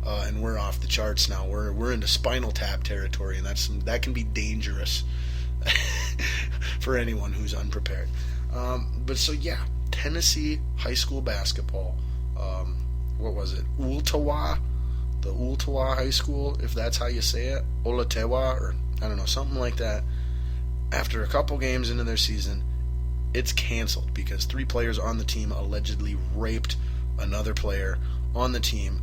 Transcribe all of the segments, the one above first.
and we're off the charts now. We're into Spinal Tap territory, and that can be dangerous for anyone who's unprepared. But so yeah, Tennessee high school basketball. What was it? Ooltewah, the Ooltewah High School, if that's how you say it, Olatewa, or I don't know, something like that. After a couple games into their season, it's canceled because 3 players on the team allegedly raped another player on the team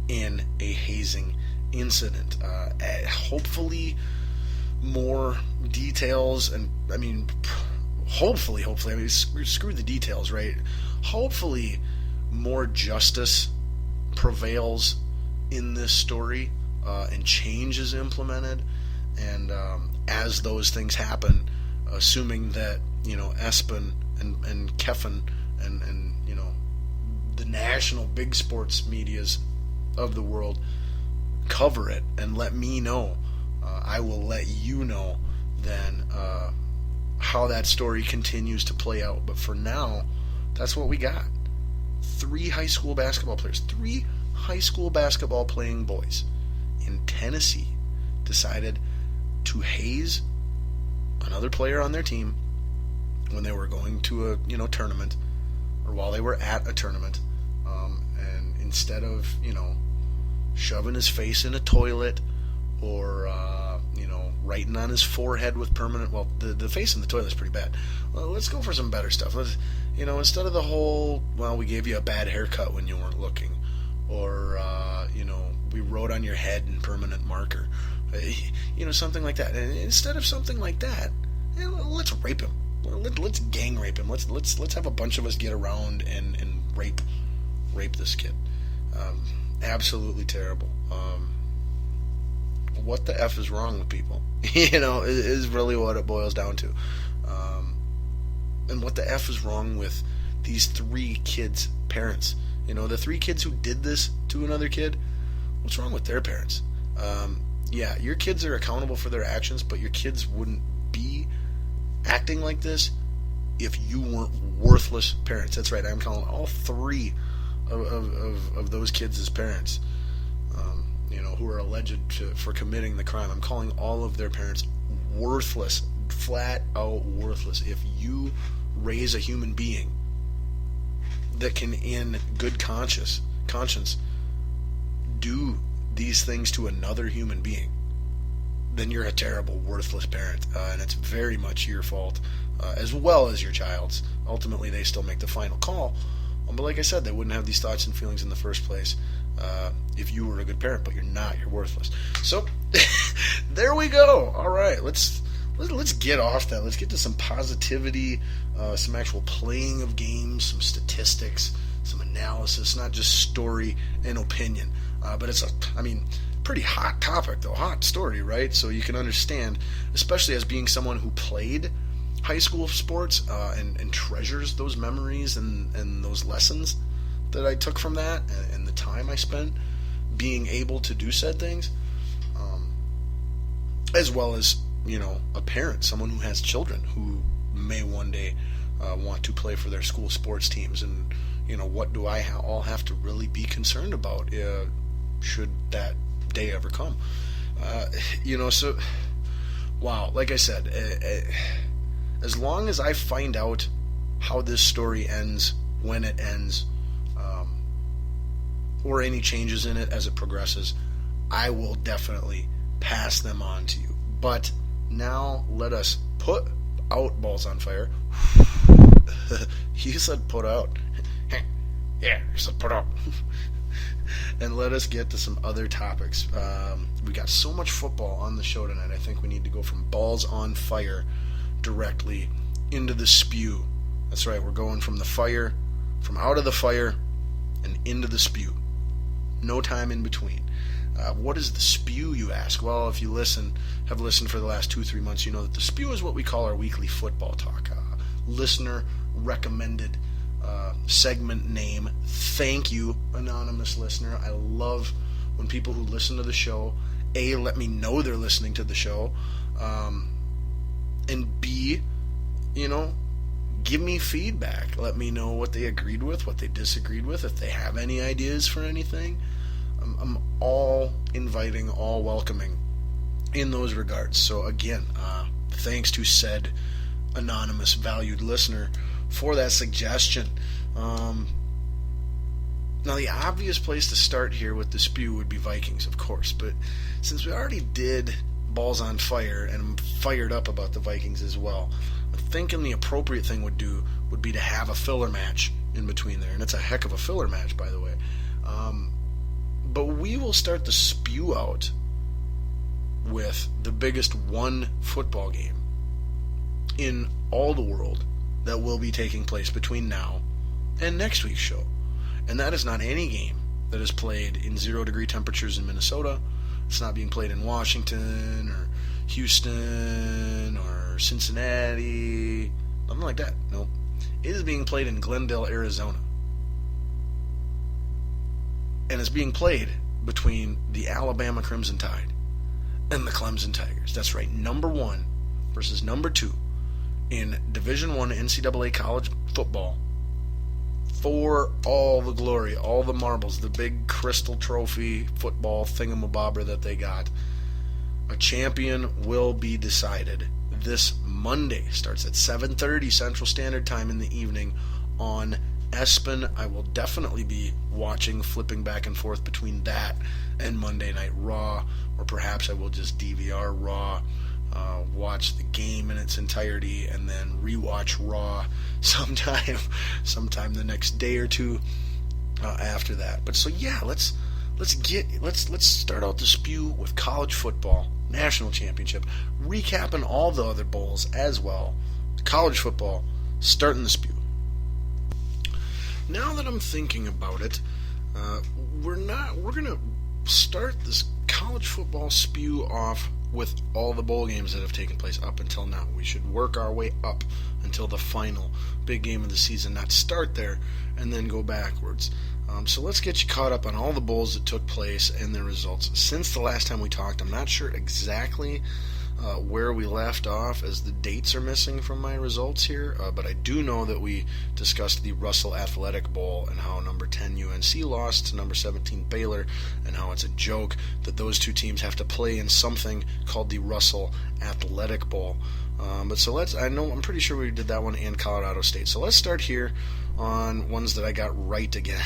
in a hazing incident. Hopefully, more details, and I mean, hopefully, I mean, screw the details, right? Hopefully, more justice prevails in this story, and change is implemented, and as those things happen, assuming that, you know, Espen and Keffin and you know, the national big sports medias of the world cover it and let me know, I will let you know then how that story continues to play out. But for now, that's what we got. 3 high school basketball players, 3 high school basketball playing boys in Tennessee decided to haze another player on their team when they were going to a, you know, tournament, or while they were at a tournament, and instead of, you know, shoving his face in a toilet or you know, writing on his forehead with permanent, well, the face in the toilet is pretty bad. Well, let's go for some better stuff. Let's, you know, instead of the whole, well, we gave you a bad haircut when you weren't looking, or you know, we wrote on your head in permanent marker, you know, something like that. And instead of something like that, let's rape him. Let's gang rape him. Let's have a bunch of us get around and rape this kid. Absolutely terrible. What the F is wrong with people? You know, is really what it boils down to. And what the F is wrong with these 3 kids' parents? You know, the 3 kids who did this to another kid, what's wrong with their parents? Yeah, your kids are accountable for their actions, but your kids wouldn't be acting like this if you weren't worthless parents. That's right, I'm calling all 3 of those kids as parents, you know, who are alleged for committing the crime. I'm calling all of their parents worthless, flat out worthless. If you raise a human being that can, in good conscience, do these things to another human being, then you're a terrible, worthless parent, and it's very much your fault, as well as your child's. Ultimately, they still make the final call, but like I said, they wouldn't have these thoughts and feelings in the first place if you were a good parent, but you're not. You're worthless. So, there we go. All right, let's get off that. Let's get to some positivity, some actual playing of games, some statistics, some analysis, not just story and opinion. But it's pretty hot topic, though. Hot story, right? So you can understand, especially as being someone who played high school sports and treasures those memories and those lessons that I took from that, and the time I spent being able to do said things, as well as, you know, a parent, someone who has children who may one day want to play for their school sports teams, and, you know, what do I all have to really be concerned about should that day ever come? You know, so, wow, like I said, as long as I find out how this story ends, when it ends, or any changes in it as it progresses, I will definitely pass them on to you. But now let us put out Balls on Fire. You said put out. Yeah, you said put out. And let us get to some other topics. We got so much football on the show tonight. I think we need to go from Balls on Fire directly into the spew. That's right, we're going from the fire, from out of the fire, and into the spew. No time in between. What is the spew, you ask? Well, if you have listened for the last 2-3 months, you know that the spew is what we call our weekly football talk. Listener recommended segment name. Thank you, anonymous listener. I love when people who listen to the show, A, let me know they're listening to the show, and B, you know, give me feedback. Let me know what they agreed with, what they disagreed with, if they have any ideas for anything. I'm all inviting, all welcoming in those regards. So again, thanks to said anonymous valued listener for that suggestion. Now, the obvious place to start here with the spew would be Vikings, of course, but since we already did Balls on Fire, and I'm fired up about the Vikings as well, I'm thinking the appropriate thing would be to have a filler match in between there, and it's a heck of a filler match, by the way. But we will start the spew out with the biggest one football game in all the world that will be taking place between now and next week's show. And that is not any game that is played in 0-degree temperatures in Minnesota. It's not being played in Washington or Houston or Cincinnati, nothing like that. Nope. It is being played in Glendale, Arizona. And it's being played between the Alabama Crimson Tide and the Clemson Tigers. That's right, number 1 versus number 2 in Division I NCAA college football. For all the glory, all the marbles, the big crystal trophy football thingamabobber that they got. A champion will be decided this Monday. Starts at 7:30 Central Standard Time in the evening on ESPN. I will definitely be watching, flipping back and forth between that and Monday Night Raw, or perhaps I will just DVR Raw, watch the game in its entirety, and then rewatch Raw sometime the next day or two after that. But so yeah, let's start out the spew with college football national championship, recapping all the other bowls as well. College football, starting the spew. Now that I'm thinking about it, we're gonna start this college football spew off with all the bowl games that have taken place up until now. We should work our way up until the final big game of the season, not start there and then go backwards. So let's get you caught up on all the bowls that took place and their results. Since the last time we talked, I'm not sure exactly where we left off, as the dates are missing from my results here, but I do know that we discussed the Russell Athletic Bowl and how number 10 UNC lost to number 17 Baylor, and how it's a joke that those two teams have to play in something called the Russell Athletic Bowl. But so I'm pretty sure we did that one in Colorado State. So let's start here on ones that I got right again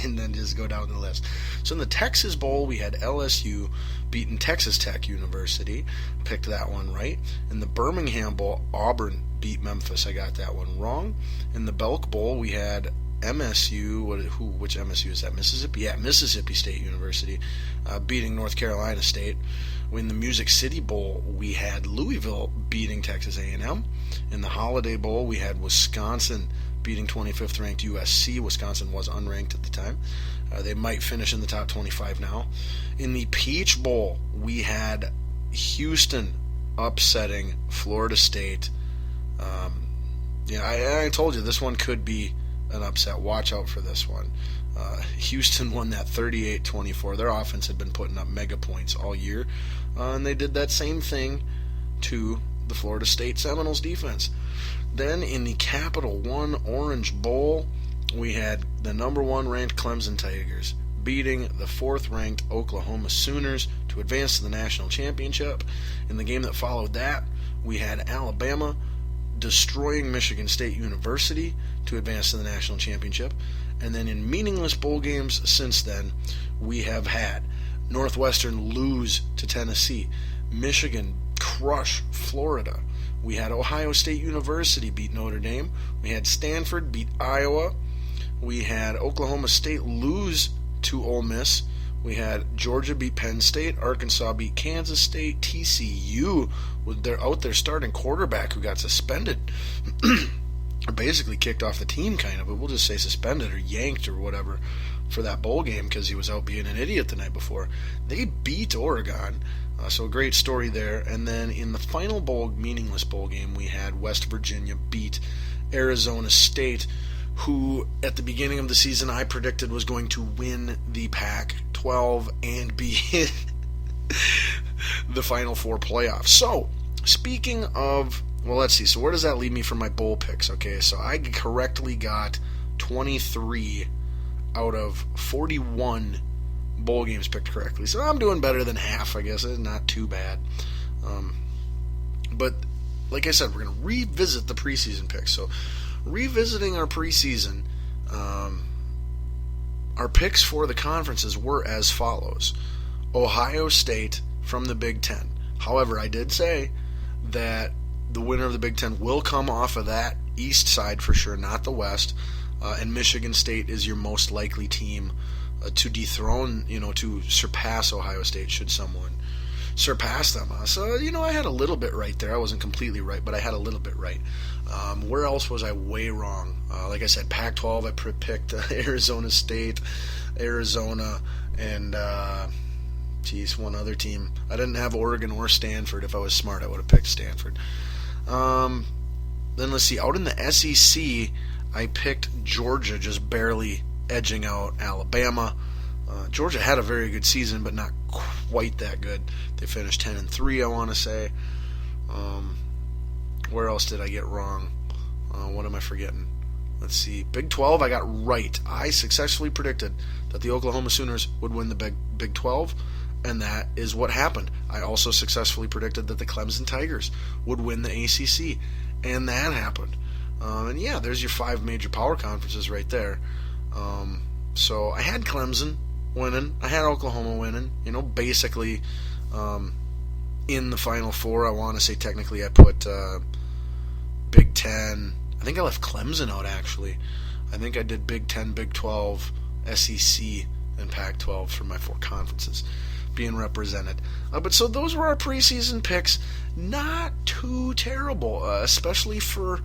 and then just go down the list. So in the Texas Bowl, we had LSU beating Texas Tech University. Picked that one right. In the Birmingham Bowl, Auburn beat Memphis. I got that one wrong. In the Belk Bowl, we had MSU. Which MSU is that? Mississippi? Yeah, Mississippi State University beating North Carolina State. In the Music City Bowl, we had Louisville beating Texas A&M. In the Holiday Bowl, we had Wisconsin beating 25th ranked USC. Wisconsin was unranked at the time. They might finish in the top 25 now. In the Peach Bowl, we had Houston upsetting Florida State. I told you this one could be an upset. Watch out for this one. Houston won that 38-24. Their offense had been putting up mega points all year, and they did that same thing to the Florida State Seminoles defense. Then in the Capital One Orange Bowl, we had the number 1 ranked Clemson Tigers beating the 4th ranked Oklahoma Sooners to advance to the national championship. In the game that followed that, we had Alabama destroying Michigan State University to advance to the national championship. And then in meaningless bowl games since then, we have had Northwestern lose to Tennessee, Michigan crush Florida, we had Ohio State University beat Notre Dame, we had Stanford beat Iowa, we had Oklahoma State lose to Ole Miss, we had Georgia beat Penn State, Arkansas beat Kansas State, TCU with their starting quarterback who got suspended, or basically kicked off the team kind of, but we'll just say suspended or yanked or whatever for that bowl game because he was out being an idiot the night before. They beat Oregon, so a great story there. And then in the final meaningless bowl game, we had West Virginia beat Arizona State, who at the beginning of the season I predicted was going to win the Pac-12 and be in the Final Four playoffs. So, speaking of, well, let's see. So where does that leave me for my bowl picks? Okay, so I correctly got 23 out of 41 bowl games picked correctly. So I'm doing better than half, I guess. It's not too bad. But like I said, we're going to revisit the preseason picks. So revisiting our preseason, our picks for the conferences were as follows. Ohio State from the Big Ten. However, I did say that the winner of the Big Ten will come off of that east side for sure, not the west. And Michigan State is your most likely team to dethrone, to surpass Ohio State should someone surpass them. So, I had a little bit right there. I wasn't completely right, but I had a little bit right. Where else was I way wrong? Like I said, Pac-12, I picked Arizona State, Arizona, and one other team. I didn't have Oregon or Stanford. If I was smart, I would have picked Stanford. Then let's see. Out in the SEC, I picked Georgia, just barely edging out Alabama. Georgia had a very good season, but not quite that good. They finished 10-3, I want to say. Where else did I get wrong? What am I forgetting? Let's see. Big 12, I got right. I successfully predicted that the Oklahoma Sooners would win the Big 12, and that is what happened. I also successfully predicted that the Clemson Tigers would win the ACC, and that happened. And yeah, there's your 5 major power conferences right there. So I had Clemson winning. I had Oklahoma winning. Basically in the Final Four. I want to say technically I put Big Ten. I think I left Clemson out, actually. I think I did Big Ten, Big 12, SEC, and Pac-12 for my 4 conferences being represented. But so those were our preseason picks. Not too terrible, especially for,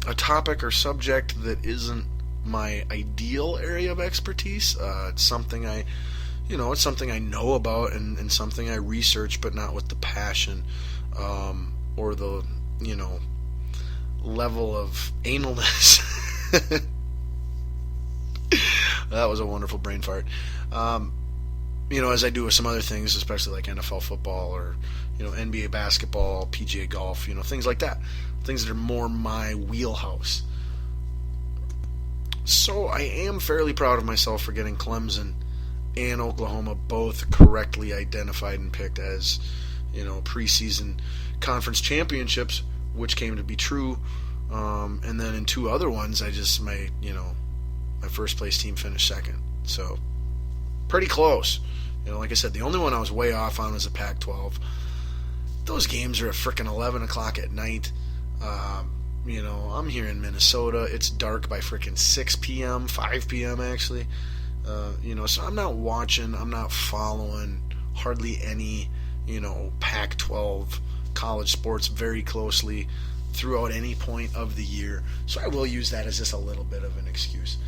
a topic or subject that isn't my ideal area of expertise. It's something it's something I know about and something I research, but not with the passion or the, level of analness. That was a wonderful brain fart. As I do with some other things, especially like NFL football or, NBA basketball, PGA golf, things like that. Things that are more my wheelhouse. So I am fairly proud of myself for getting Clemson and Oklahoma both correctly identified and picked as, preseason conference championships, which came to be true. And then in 2 other ones, my first place team finished second. So pretty close. Like I said, the only one I was way off on was the Pac-12. Those games are at frickin' 11 o'clock at night. I'm here in Minnesota. It's dark by frickin' 6 p.m., 5 p.m. actually. So I'm not watching, I'm not following hardly any, Pac-12 college sports very closely throughout any point of the year. So I will use that as just a little bit of an excuse.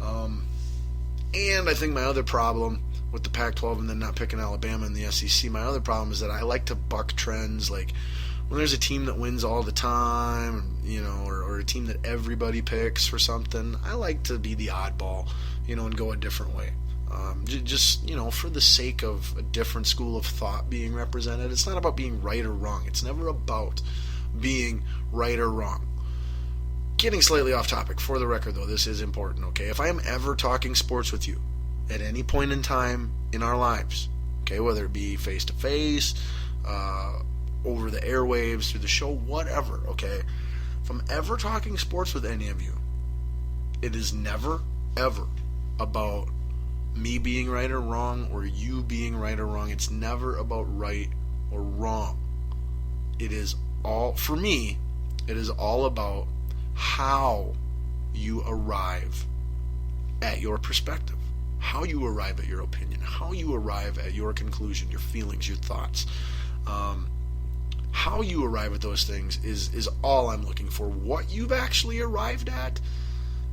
And I think my other problem with the Pac-12 and then not picking Alabama in the SEC, my other problem is that I like to buck trends. Like when there's a team that wins all the time, or a team that everybody picks for something, I like to be the oddball, and go a different way. Just, for the sake of a different school of thought being represented. It's not about being right or wrong. It's never about being right or wrong. Getting slightly off topic. For the record, though, this is important, okay? If I am ever talking sports with you at any point in time in our lives, okay, whether it be face-to-face, over the airwaves, through the show, whatever, okay? If I'm ever talking sports with any of you, it is never, ever about me being right or wrong or you being right or wrong. It's never about right or wrong. It is all, for me, it is all about how you arrive at your perspective, how you arrive at your opinion, how you arrive at your conclusion, your feelings, your thoughts. How you arrive at those things is all I'm looking for. What you've actually arrived at,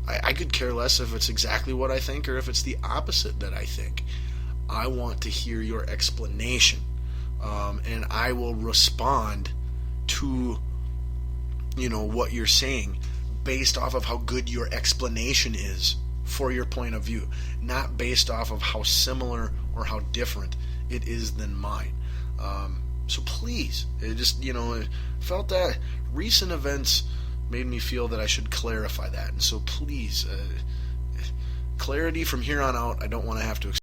I could care less if it's exactly what I think or if it's the opposite that I think. I want to hear your explanation, and I will respond to what you're saying based off of how good your explanation is for your point of view, not based off of how similar or how different it is than mine. So please, it just, it felt that recent events made me feel that I should clarify that. And so please, clarity from here on out. I don't want to have to